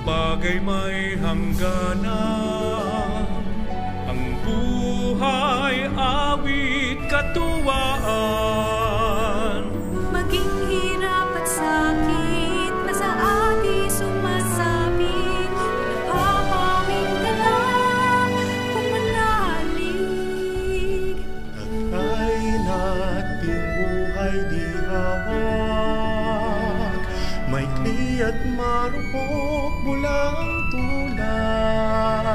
bagay may hangganan, ang buhay awit katuwaan. Maging hirap at sakit na sa atin sumasabit, napapawid ka lang kung manalig. Tatay nating buhay di hawak, maikli at marupok bulang tulad.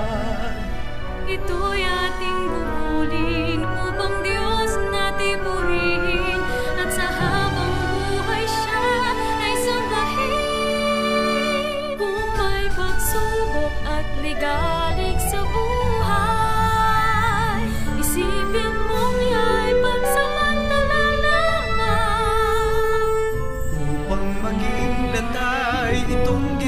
Ito'y ating bukulin upang Diyos natin purihin, at sa habang buhay siya ay sambahin. Kung may pagsubok at ligalig sa buhay, isipin mong ya'y pansamantala lamang. Upang maging latay itong